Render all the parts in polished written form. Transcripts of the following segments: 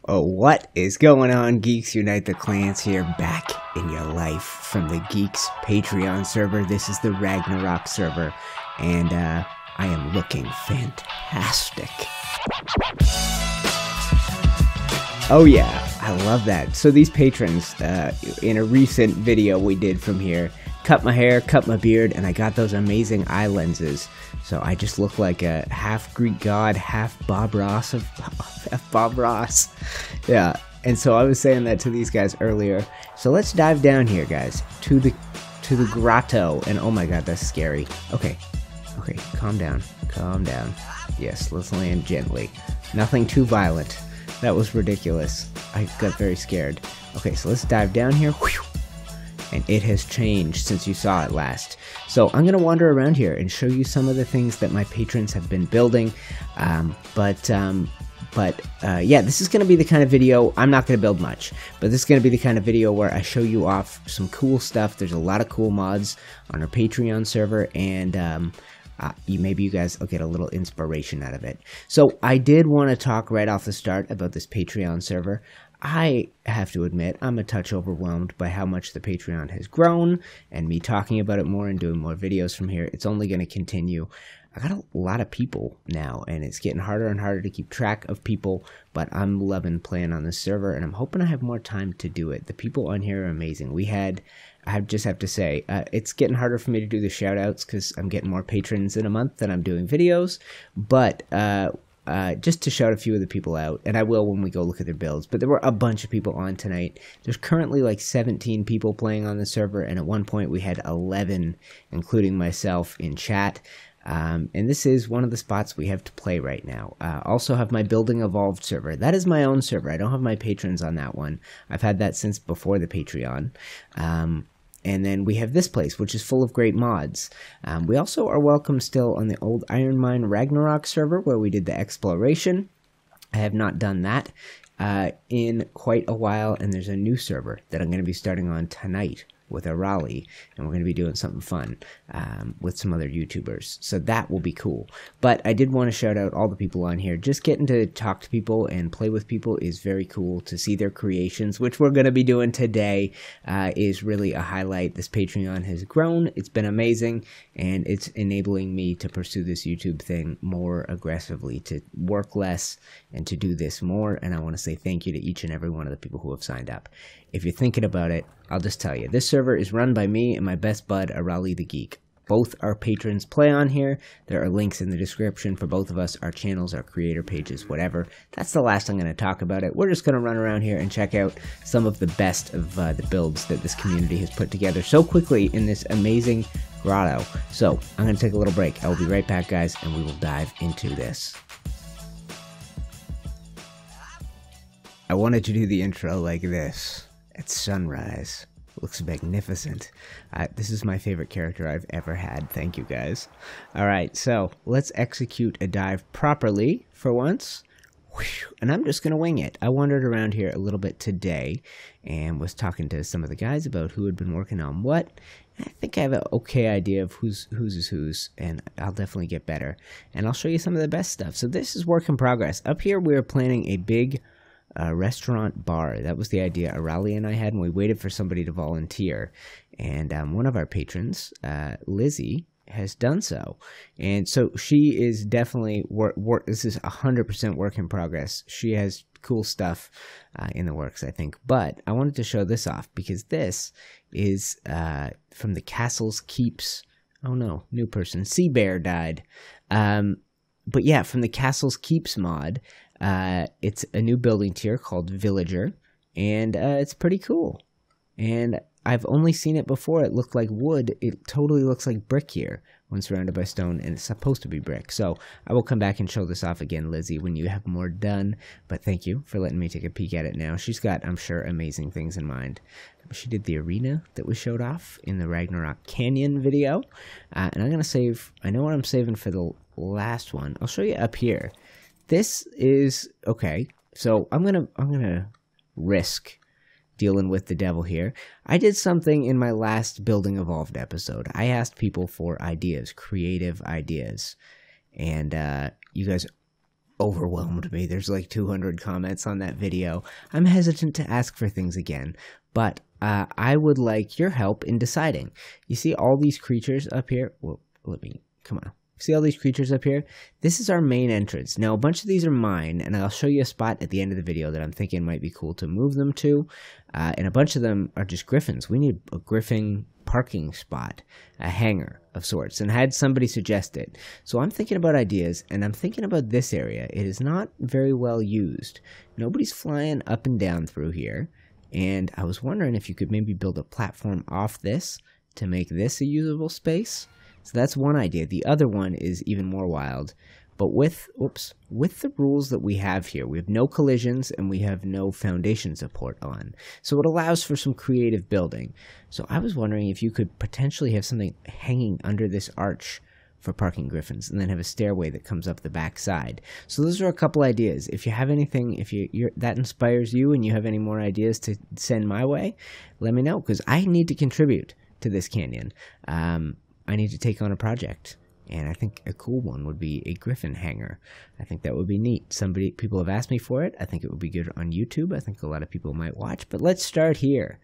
Oh, what is going on, Geeks? Unite the Clans here, back in your life from the Geeks Patreon server. This is the Ragnarok server, and I am looking fantastic. Oh yeah, I love that. So these patrons, in a recent video we did from here, cut my hair, cut my beard, and I got those amazing eye lenses. So I just look like a half Greek god, half Bob Ross of Bob Ross. Yeah, and so I was saying that to these guys earlier. So let's dive down here, guys, to the grotto. And oh my god, that's scary. Okay, calm down, calm down. Yes, let's land gently. Nothing too violent. That was ridiculous. I got very scared. Okay, so let's dive down here. Whew. And it has changed since you saw it last. So I'm going to wander around here and show you some of the things that my patrons have been building. Yeah, this is going to be the kind of video, I'm not going to build much, but this is going to be the kind of video where I show you off some cool stuff. There's a lot of cool mods on our Patreon server, and maybe you guys will get a little inspiration out of it. So I did want to talk right off the start about this Patreon server. I have to admit, I'm a touch overwhelmed by how much the Patreon has grown, and me talking about it more and doing more videos from here, it's only going to continue. I got a lot of people now, and it's getting harder and harder to keep track of people, but I'm loving playing on this server, and I'm hoping I have more time to do it. The people on here are amazing. I just have to say, it's getting harder for me to do the shout-outs because I'm getting more patrons in a month than I'm doing videos, but just to shout a few of the people out, and I will when we go look at their builds, but there were a bunch of people on tonight. There's currently like 17 people playing on the server, and at one point we had 11, including myself, in chat. And this is one of the spots we have to play right now. Also have my Building Evolved server. That is my own server. I don't have my patrons on that one. I've had that since before the Patreon. And then we have this place, which is full of great mods. We also are welcome still on the old Iron Mine Ragnarok server, where we did the exploration. I have not done that in quite a while, and there's a new server that I'm going to be starting on tonight with Arahli, and we're going to be doing something fun with some other YouTubers, so that will be cool. But I did want to shout out all the people on here. Just getting to talk to people and play with people is very cool. To see their creations, which we're going to be doing today, is really a highlight. This Patreon has grown, it's been amazing, and it's enabling me to pursue this YouTube thing more aggressively, to work less and to do this more, and I want to say thank you to each and every one of the people who have signed up. If you're thinking about it, I'll just tell you, this server is run by me and my best bud, Arahli the Geek. Both our patrons play on here. There are links in the description for both of us, our channels, our creator pages, whatever. That's the last I'm going to talk about it. We're just going to run around here and check out some of the best of the builds that this community has put together so quickly in this amazing grotto. So I'm going to take a little break. I will be right back, guys, and we will dive into this. I wanted to do the intro like this. At sunrise. Looks magnificent. This is my favorite character I've ever had. Thank you, guys. Alright, so let's execute a dive properly for once. And I'm just going to wing it. I wandered around here a little bit today and was talking to some of the guys about who had been working on what. I think I have an okay idea of whose is whose, and I'll definitely get better. And I'll show you some of the best stuff. So this is work in progress. Up here we are planning a big restaurant bar. That was the idea Arahli and I had, and we waited for somebody to volunteer. And one of our patrons, Lizzie, has done so. And so she is definitely, this is 100% work in progress. She has cool stuff in the works, I think. But I wanted to show this off because this is from the Castle's Keeps. Oh no, new person. Sea Bear died. But yeah, from the Castle's Keeps mod. It's a new building tier called Villager, and it's pretty cool. And I've only seen it before. It looked like wood. It totally looks like brick here when surrounded by stone, and it's supposed to be brick. So I will come back and show this off again, Lizzie, when you have more done. But thank you for letting me take a peek at it now. She's got, I'm sure, amazing things in mind. She did the arena that we showed off in the Ragnarok Canyon video. And I'm going to save, I know what I'm saving for the last one. I'll show you up here. This is, okay, so I'm gonna risk dealing with the devil here. I did something in my last Building Evolved episode. I asked people for ideas, creative ideas, and you guys overwhelmed me. There's like 200 comments on that video. I'm hesitant to ask for things again, but I would like your help in deciding. You see all these creatures up here? Well, come on. See all these creatures up here? This is our main entrance. Now, a bunch of these are mine, and I'll show you a spot at the end of the video that I'm thinking might be cool to move them to. And a bunch of them are just griffins. We need a griffin parking spot, a hangar of sorts, and I had somebody suggest it. So I'm thinking about ideas, and I'm thinking about this area. It is not very well used. Nobody's flying up and down through here, and I was wondering if you could maybe build a platform off this to make this a usable space. So that's one idea. The other one is even more wild, but with the rules that we have here, we have no collisions and we have no foundation support on. So it allows for some creative building. So I was wondering if you could potentially have something hanging under this arch for parking griffins, and then have a stairway that comes up the back side. So those are a couple ideas. If you have anything, if that inspires you and you have any more ideas to send my way, let me know, because I need to contribute to this canyon. I need to take on a project, and I think a cool one would be a griffin hangar. I think that would be neat. People have asked me for it. I think it would be good on YouTube. I think a lot of people might watch, but let's start here.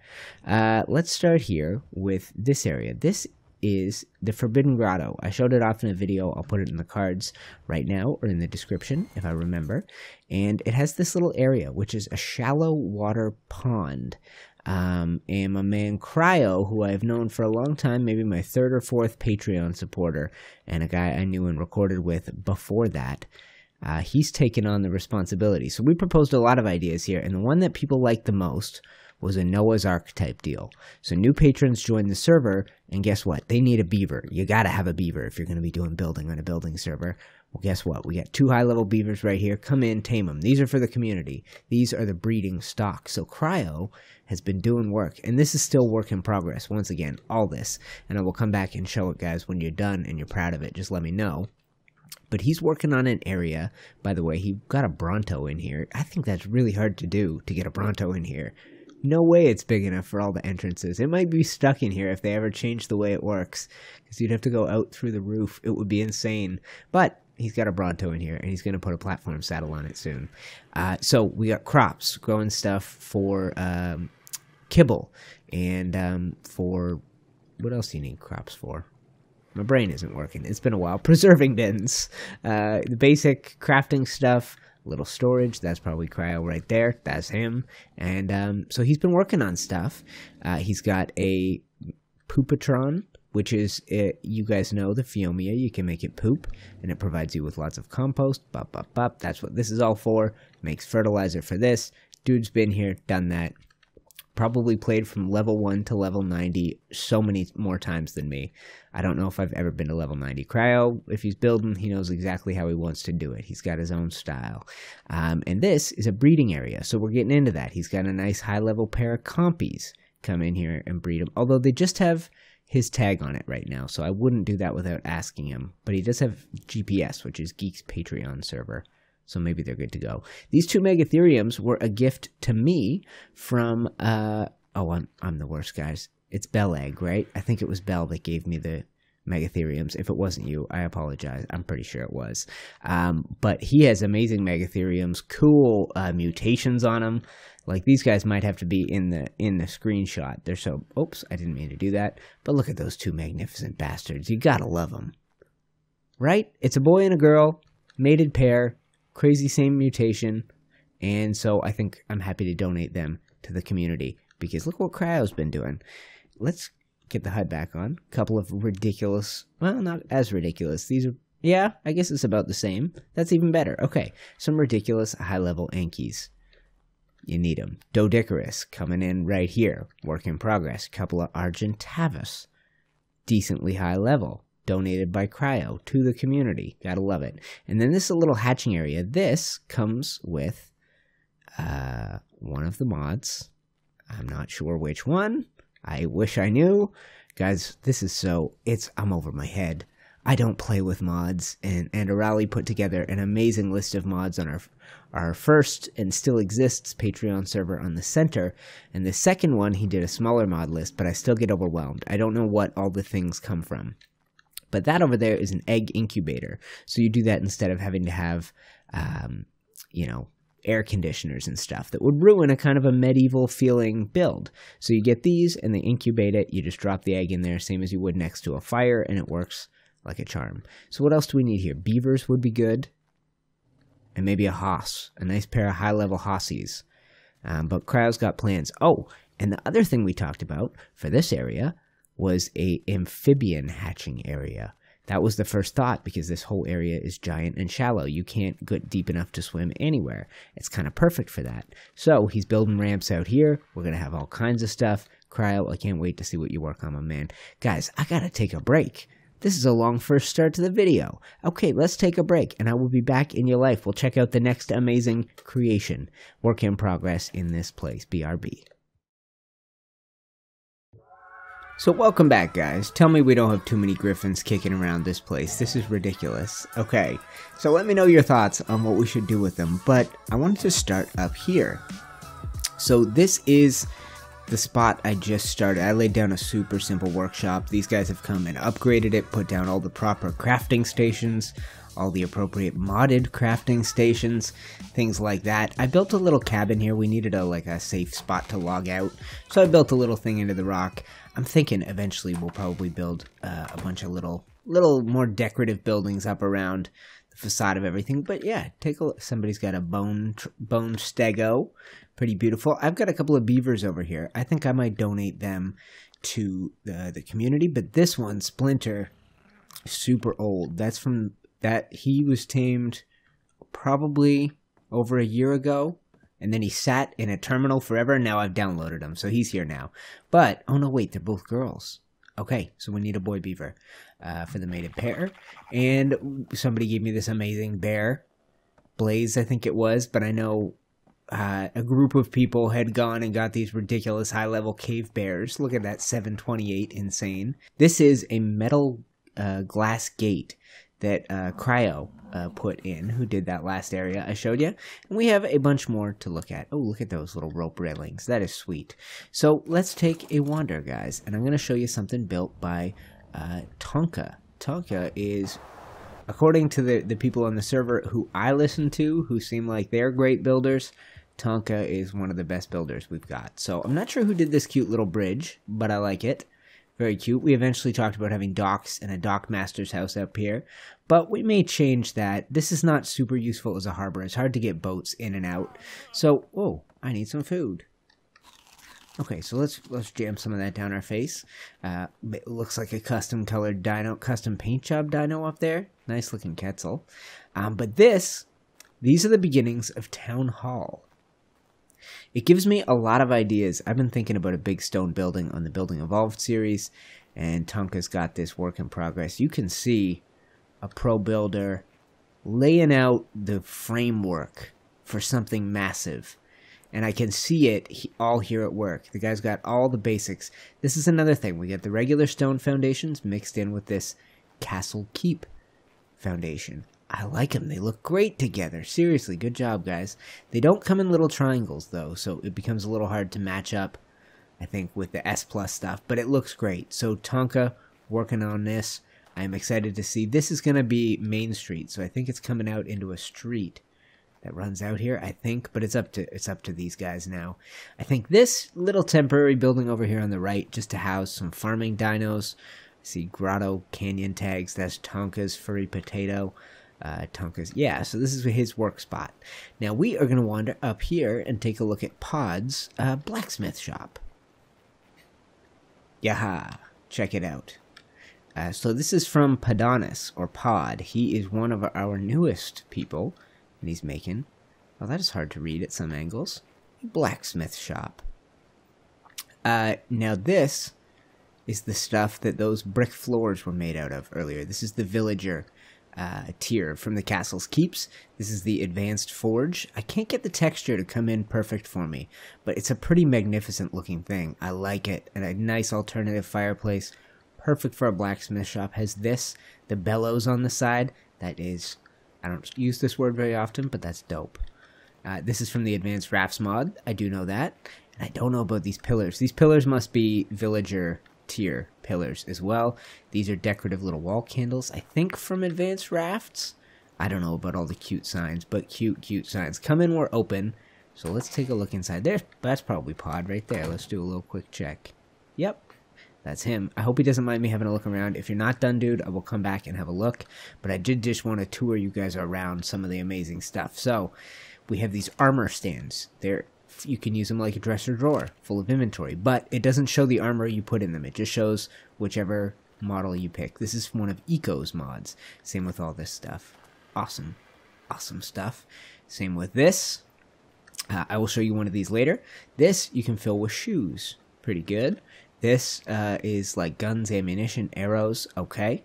Let's start here with this area. This is the Forbidden Grotto. I showed it off in a video. I'll put it in the cards right now, or in the description if I remember. And it has this little area, which is a shallow water pond. And my man Cryo, who I've known for a long time, maybe my 3rd or 4th Patreon supporter, and a guy I knew and recorded with before that, he's taken on the responsibility. So we proposed a lot of ideas here, and the one that people liked the most was a Noah's Ark type deal. So new patrons join the server, and guess what? They need a beaver. You gotta have a beaver if you're going to be doing building on a building server. Well, guess what? We got 2 high-level beavers right here. Come in, tame them. These are for the community. These are the breeding stock. So Cryo has been doing work, and this is still work in progress. Once again, all this, and I will come back and show it, guys, when you're done and you're proud of it. Just let me know. But he's working on an area. By the way, he got a Bronto in here. I think that's really hard to do, to get a Bronto in here. No way it's big enough for all the entrances. It might be stuck in here if they ever change the way it works, because you'd have to go out through the roof. It would be insane. But he's got a Bronto in here, and he's going to put a platform saddle on it soon. So we got crops, growing stuff for kibble, and for, what else do you need crops for? My brain isn't working. It's been a while. Preserving bins, the basic crafting stuff, little storage. That's probably Cryo right there. That's him. And so he's been working on stuff. He's got a Poopatron, which is, you guys know the Phiomia. You can make it poop, and it provides you with lots of compost. That's what this is all for. Makes fertilizer for this. Dude's been here, done that. Probably played from level 1 to level 90 so many more times than me. I don't know if I've ever been to level 90. Cryo, if he's building, he knows exactly how he wants to do it. He's got his own style. And this is a breeding area, so we're getting into that. He's got a nice high-level pair of compies come in here and breed them, although they just have his tag on it right now, so I wouldn't do that without asking him. But he does have GPS, which is Geeks Patreon server, so maybe they're good to go. These 2 Megatheriums were a gift to me from, I'm the worst, guys. It's Bell Egg, right? I think it was Bell that gave me the Megatheriums. If it wasn't you, I apologize. I'm pretty sure it was. But he has amazing Megatheriums, cool mutations on them. Like, these guys might have to be in the screenshot. They're so, oops, I didn't mean to do that. But look at those 2 magnificent bastards. You gotta love them. Right? It's a boy and a girl, mated pair, crazy same mutation, and so I think I'm happy to donate them to the community, because look what Cryo's been doing. Let's get the HUD back on. A couple of ridiculous, well, not as ridiculous. These are, yeah, I guess it's about the same. That's even better. Okay, some ridiculous high-level Ankies. You need them. Doedicurus coming in right here. Work in progress. Couple of Argentavis. Decently high level. Donated by Cryo to the community. Gotta love it. And then this is a little hatching area. This comes with one of the mods. I'm not sure which one. I wish I knew. Guys, this is so, I'm over my head. I don't play with mods, and Arahli put together an amazing list of mods on our first and still exists Patreon server on the center, and the second one he did a smaller mod list, but I still get overwhelmed. I don't know what all the things come from. But that over there is an egg incubator, so you do that instead of having to have you know, air conditioners and stuff that would ruin a kind of a medieval feeling build. So you get these and they incubate it. You just drop the egg in there, same as you would next to a fire, and it works like a charm. So what else do we need here? Beavers would be good. And maybe a hoss, a nice pair of high-level hossies. But Cryo's got plans. Oh, and the other thing we talked about for this area was a amphibian hatching area. That was the first thought, because this whole area is giant and shallow. You can't get deep enough to swim anywhere. It's kind of perfect for that. So he's building ramps out here. We're going to have all kinds of stuff. Cryo, I can't wait to see what you work on, my man. Guys, I got to take a break. This is a long first start to the video. Okay, let's take a break, and I will be back in your life. We'll check out the next amazing creation. Work in progress in this place. BRB. So welcome back, guys. Tell me we don't have too many griffins kicking around this place. This is ridiculous. Okay, so let me know your thoughts on what we should do with them. But I wanted to start up here. So this is the spot I just started. I laid down a super simple workshop. These guys have come and upgraded it, put down all the proper crafting stations, all the appropriate modded crafting stations, things like that. I built a little cabin here. We needed a safe spot to log out, so I built a little thing into the rock. I'm thinking eventually we'll probably build a bunch of little more decorative buildings up around the facade of everything. But yeah, take a look. Somebody's got a bone stego. Pretty beautiful. I've got a couple of beavers over here. I think I might donate them to the community. But this one, Splinter, super old. That's from that. He was tamed probably over a year ago. And then he sat in a terminal forever. And now I've downloaded him. So he's here now. But, oh no, wait, they're both girls. Okay, so we need a boy beaver for the mated pair. And somebody gave me this amazing bear. Blaze, I think it was. But I know a group of people had gone and got these ridiculous high-level cave bears. Look at that 728, insane. This is a metal glass gate that Cryo put in, who did that last area I showed you. And we have a bunch more to look at. Oh, look at those little rope railings. That is sweet. So let's take a wander, guys. And I'm going to show you something built by Tonka. Tonka is, according to the people on the server who I listen to, who seem like they're great builders, Tonka is one of the best builders we've got. So I'm not sure who did this cute little bridge, but I like it. Very cute. We eventually talked about having docks and a dock master's house up here, but we may change that. This is not super useful as a harbor. It's hard to get boats in and out. So, oh, I need some food. Okay, so let's jam some of that down our face. It looks like a custom colored dino, custom paint job dino up there. Nice looking Quetzal. But these are the beginnings of Town Hall. It gives me a lot of ideas. I've been thinking about a big stone building on the Building Evolved series, and Tonka's got this work in progress. You can see a pro builder laying out the framework for something massive, and I can see it all here at work. The guy's got all the basics. This is another thing. We get the regular stone foundations mixed in with this castle keep foundation. I like them. They look great together. Seriously, good job, guys. They don't come in little triangles, though, so it becomes a little hard to match up, I think, with the S Plus stuff, but it looks great. So Tonka working on this. I'm excited to see. This is going to be Main Street, so I think it's coming out into a street that runs out here, I think, but it's up to these guys now. I think this little temporary building over here on the right, just to house some farming dinos. I see Grotto canyon tags. That's Tonka's furry potato. Tonka's, yeah, so this is his work spot. Now we are going to wander up here and take a look at Pod's Blacksmith Shop. Yaha, check it out. So this is from Podonis, or Pod. He is one of our newest people, and he's making, well, that is hard to read at some angles, a blacksmith shop. Now this is the stuff that those brick floors were made out of earlier. This is the villager tier from the castle's keeps. This is the advanced forge. I can't get the texture to come in perfect for me, but it's a pretty magnificent looking thing. I like it. And a nice alternative fireplace, perfect for a blacksmith shop. Has this, the bellows on the side. That is, I don't use this word very often, but that's dope. This is from the advanced rafts mod. I do know that. And I don't know about these pillars. These pillars must be villager tier pillars as well. These are decorative little wall candles, I think from advanced rafts. I don't know about all the cute signs, but cute signs. Come in, we're open. So let's take a look inside. That's probably Pod right there. Let's do a little quick check. Yep, that's him. I hope he doesn't mind me having a look around. If you're not done, dude, I will come back and have a look. But I did just want to tour you guys around some of the amazing stuff. So we have these armor stands. You can use them like a dresser drawer full of inventory. But it doesn't show the armor you put in them. It just shows whichever model you pick. This is one of Eco's mods. Same with all this stuff. Awesome stuff. Same with this. I will show you one of these later. This you can fill with shoes. Pretty good. This is like guns, ammunition, arrows. Okay.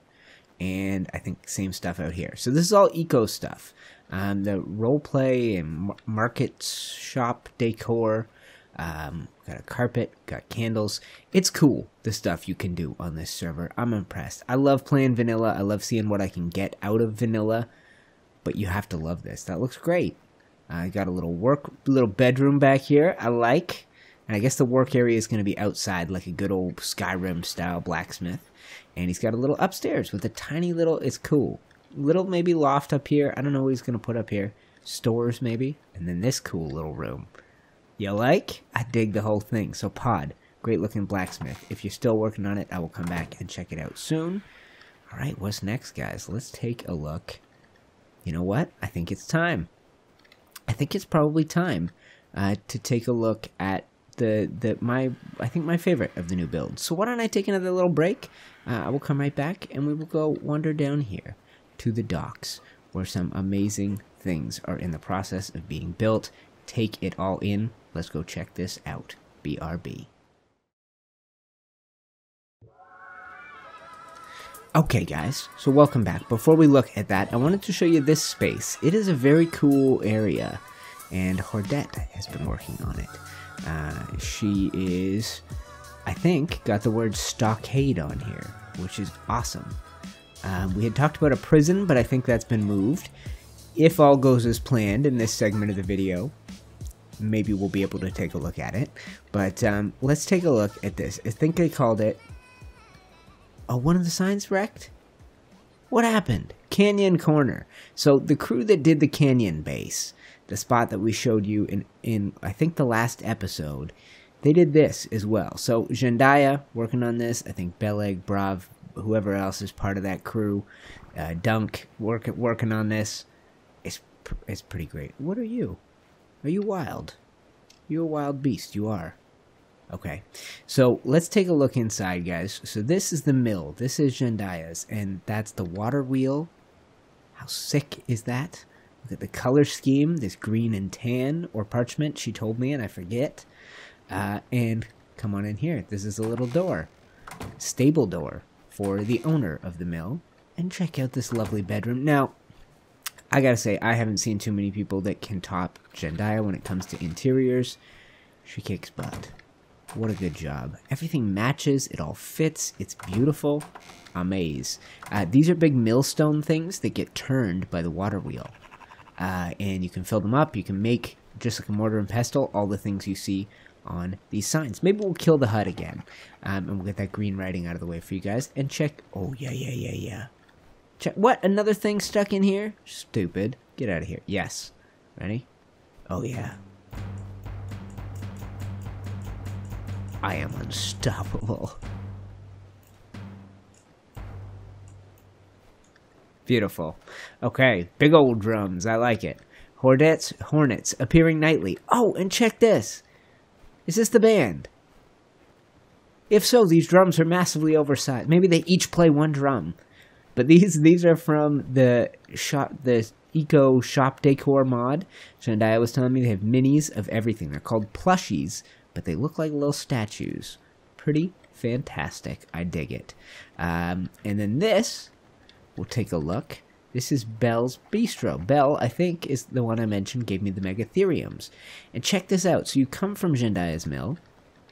And I think same stuff out here. So this is all eco stuff. The roleplay and market shop decor. Got a carpet, got candles. It's cool, the stuff you can do on this server. I'm impressed. I love playing vanilla. I love seeing what I can get out of vanilla. But you have to love this. That looks great. I got a little bedroom back here. I like. And I guess the work area is going to be outside like a good old Skyrim style blacksmith. And he's got a little upstairs with a tiny little, it's cool. Little maybe loft up here. I don't know what he's going to put up here. Stores maybe. And then this cool little room. You like? I dig the whole thing. So Pod, great looking blacksmith. If you're still working on it, I will come back and check it out soon. All right, what's next, guys? Let's take a look. You know what? I think it's time. I think it's probably time to take a look at I think my favorite of the new builds. So why don't I take another little break? I will come right back and we will go wander down here to the docks where some amazing things are in the process of being built. Take it all in. Let's go check this out. BRB. Okay guys, so welcome back. Before we look at that, I wanted to show you this space. It is a very cool area, and Hordette has been working on it. She is, I think, got the word stockade on here, which is awesome. We had talked about a prison, but I think that's been moved. If all goes as planned in this segment of the video, maybe we'll be able to take a look at it. But let's take a look at this. I think they called it... Oh, one of the signs wrecked? What happened? Canyon Corner. So the crew that did the Canyon base, the spot that we showed you in I think the last episode, they did this as well. So Zendaya working on this. I think Beleg, Brav, whoever else is part of that crew, Dunk working on this. It's pretty great. What are you? Are you wild? You're a wild beast. You are. Okay, so let's take a look inside, guys. So this is the mill. This is Zendaya's, and that's the water wheel. How sick is that? Look at the color scheme. This green and tan, or parchment, she told me, and I forget. And come on in here. This is a little door. Stable door for the owner of the mill. And check out this lovely bedroom. Now, I gotta say, I haven't seen too many people that can top Zendaya when it comes to interiors. She kicks butt. What a good job. Everything matches. It all fits. It's beautiful. Amaze. These are big millstone things that get turned by the water wheel. And you can fill them up. You can make, just like a mortar and pestle, all the things you see on these signs. Maybe we'll kill the hut again. And we'll get that green writing out of the way for you guys. And check. Oh, yeah. Check. What? Another thing stuck in here? Stupid. Get out of here. Yes. Ready? Oh, yeah. I am unstoppable. Beautiful. Okay, big old drums. I like it. Hornets appearing nightly. Oh, and check this. Is this the band? If so, these drums are massively oversized. Maybe they each play one drum. But these are from the Eco Shop Decor mod. Zendaya was telling me they have minis of everything. They're called plushies, but they look like little statues. Pretty fantastic. I dig it. And then this, we'll take a look. This is Belle's Bistro. Belle, I think, is the one I mentioned, gave me the Megatheriums. And check this out. So you come from Zendaya's mill,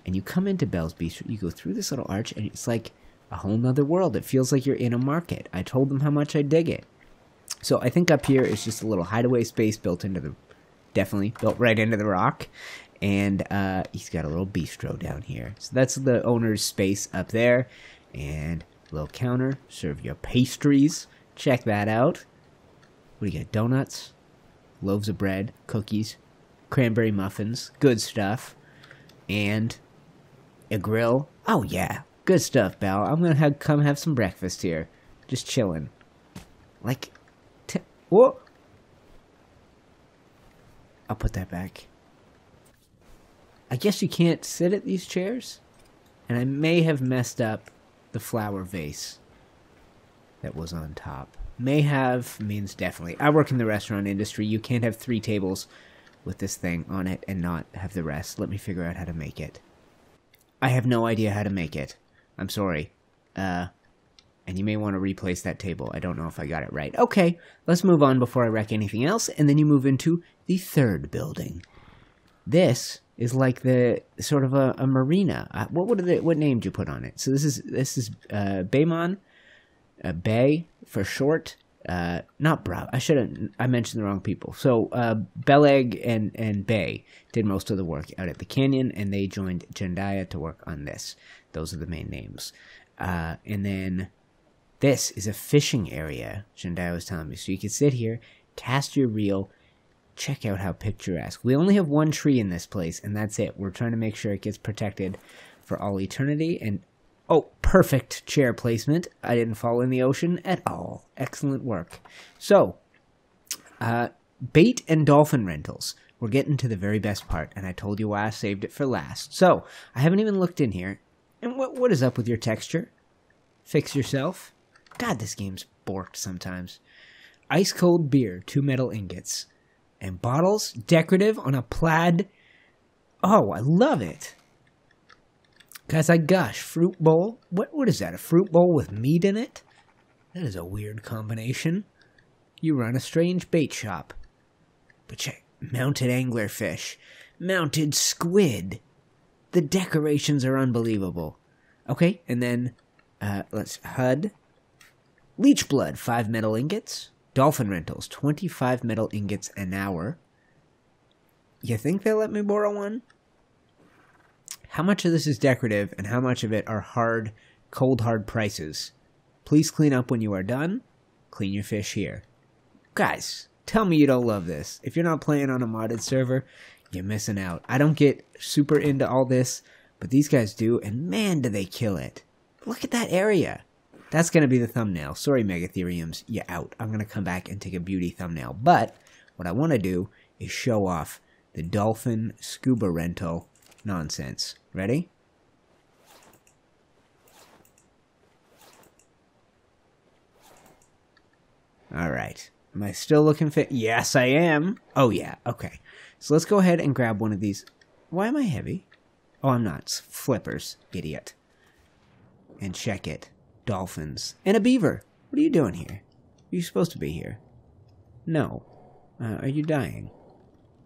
and you come into Belle's Bistro. You go through this little arch, and it's like a whole nother world. It feels like you're in a market. I told them how much I dig it. So I think up here is just a little hideaway space built into the, definitely built right into the rock. And he's got a little bistro down here. So that's the owner's space up there. And a little counter. Serve your pastries. Check that out. What do you got? Donuts, loaves of bread, cookies, cranberry muffins, good stuff, and a grill. Oh yeah, good stuff, Belle. I'm gonna come have some breakfast here, just chilling. Like, whoa! I'll put that back. I guess you can't sit at these chairs, and I may have messed up the flower vase that was on top. May have means definitely. I work in the restaurant industry. You can't have 3 tables with this thing on it and not have the rest. Let me figure out how to make it. I have no idea how to make it. I'm sorry. And you may want to replace that table. I don't know if I got it right. Okay, let's move on before I wreck anything else, and then you move into the 3rd building. This is like the sort of a marina. What name did you put on it? So this is Baymon. Bay for short, not Bravo. I mentioned the wrong people. So Beleg and Bay did most of the work out at the canyon, and they joined Jendaya to work on this. Those are the main names. And then this is a fishing area, Jendaya was telling me. So you can sit here, cast your reel, check out how picturesque. We only have 1 tree in this place, and that's it. We're trying to make sure it gets protected for all eternity, and oh, perfect chair placement. I didn't fall in the ocean at all. Excellent work. So, bait and dolphin rentals. We're getting to the very best part, and I told you why I saved it for last. So, I haven't even looked in here. And what is up with your texture? Fix yourself. God, this game's borked sometimes. Ice cold beer, 2 metal ingots. And bottles, decorative on a plaid. Oh, I love it. Guys, I gush. Fruit bowl? What is that? A fruit bowl with meat in it? That is a weird combination. You run a strange bait shop. But check. Mounted anglerfish. Mounted squid. The decorations are unbelievable. Okay, and then, let's HUD. Leech blood, 5 metal ingots. Dolphin rentals, 25 metal ingots an hour. You think they'll let me borrow one? How much of this is decorative, and how much of it are hard, cold hard prices? Please clean up when you are done. Clean your fish here. Guys, tell me you don't love this. If you're not playing on a modded server, you're missing out. I don't get super into all this, but these guys do, and man, do they kill it. Look at that area. That's going to be the thumbnail. Sorry, Megatheriums, you're out. I'm going to come back and take a beauty thumbnail. But what I want to do is show off the dolphin scuba rental nonsense. Ready? Alright. Am I still looking fit? Yes, I am. Oh, yeah. Okay. So let's go ahead and grab one of these. Why am I heavy? Oh, I'm not. It's flippers. Idiot. And check it. Dolphins. And a beaver. What are you doing here? You're supposed to be here. No. Are you dying?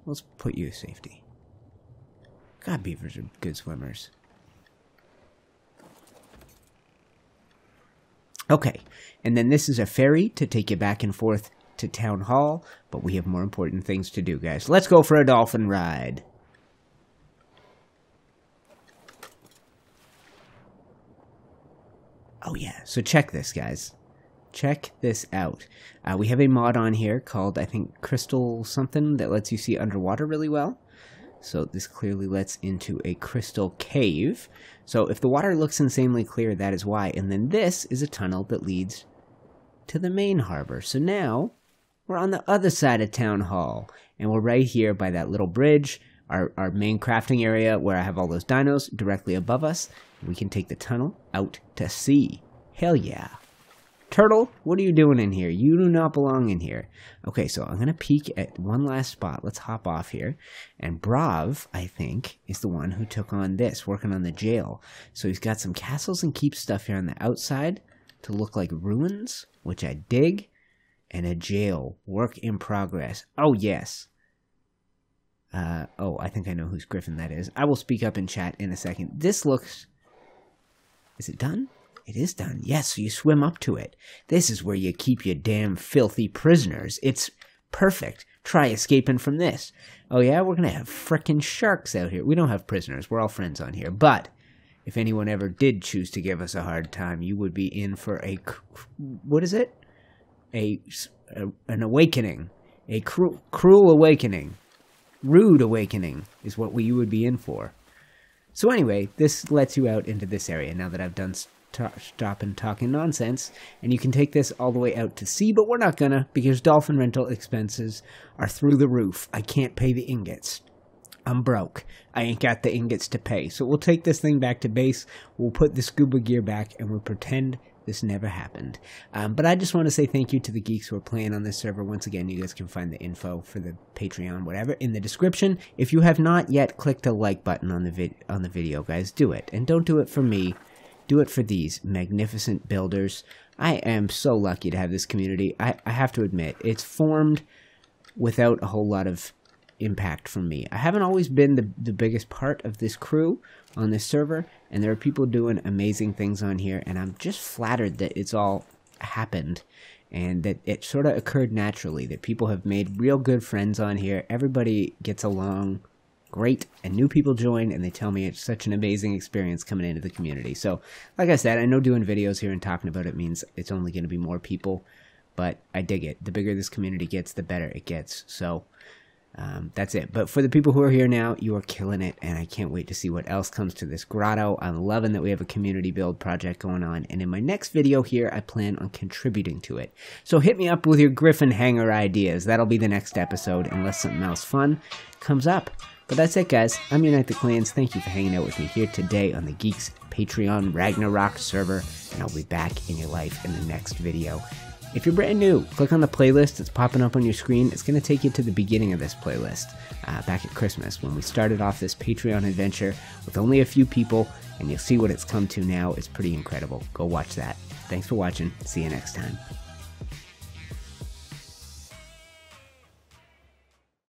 Let's put you to safety. God, beavers are good swimmers. Okay, and then this is a ferry to take you back and forth to Town Hall, but we have more important things to do, guys. Let's go for a dolphin ride. Oh yeah, so check this, guys. Check this out. We have a mod on here called, I think, Crystal something that lets you see underwater really well. So this clearly lets into a crystal cave. So if the water looks insanely clear, that is why. And then this is a tunnel that leads to the main harbor. So now we're on the other side of Town Hall. And we're right here by that little bridge, our main crafting area where I have all those dinos directly above us. We can take the tunnel out to sea. Hell yeah. Turtle, what are you doing in here? You do not belong in here. Okay, so I'm going to peek at one last spot. Let's hop off here. And Brav, I think, is the one who took on this, working on the jail. So he's got some castles and keep stuff here on the outside to look like ruins, which I dig. And a jail. Work in progress. Oh, yes. Oh, I think I know whose griffin that is. I will speak up in chat in a second. This looks... Is it done? It is done. Yes, so you swim up to it. This is where you keep your damn filthy prisoners. It's perfect. Try escaping from this. Oh yeah, we're gonna have frickin' sharks out here. We don't have prisoners. We're all friends on here. But if anyone ever did choose to give us a hard time, you would be in for a... What is it? A an awakening, a cruel awakening, rude awakening is what you would be in for. So anyway, this lets you out into this area now that I've done stopping talking nonsense, and you can take this all the way out to sea, but we're not gonna, because Dolphin rental expenses are through the roof. I can't pay the ingots. I'm broke. I ain't got the ingots to pay. So we'll take this thing back to base, we'll put the scuba gear back, and we'll pretend this never happened. But I just want to say thank you to the geeks who are playing on this server. Once again, you guys can find the info for the Patreon, whatever, in the description. If you have not yet clicked the like button on the video, guys, do it. And don't do it for me. Do it for these magnificent builders. I am so lucky to have this community. I have to admit, it's formed without a whole lot of impact from me. I haven't always been the biggest part of this crew on this server, and there are people doing amazing things on here, and I'm just flattered that it's all happened and that it sort of occurred naturally, that people have made real good friends on here. Everybody gets along great, and new people join, and they tell me it's such an amazing experience coming into the community. So, like I said, I know doing videos here and talking about it means it's only going to be more people, but I dig it. The bigger this community gets, the better it gets. So, that's it. But for the people who are here now, you are killing it, and I can't wait to see what else comes to this grotto. I'm loving that we have a community build project going on, and in my next video here, I plan on contributing to it. So hit me up with your Griffin hanger ideas. That'll be the next episode, unless something else fun comes up. But that's it, guys. I'm UniteTheClans. Thank you for hanging out with me here today on the Geeks Patreon Ragnarok server, and I'll be back in your life in the next video. If you're brand new, click on the playlist that's popping up on your screen. It's going to take you to the beginning of this playlist, back at Christmas, when we started off this Patreon adventure with only a few people, and you'll see what it's come to now. It's pretty incredible. Go watch that. Thanks for watching. See you next time.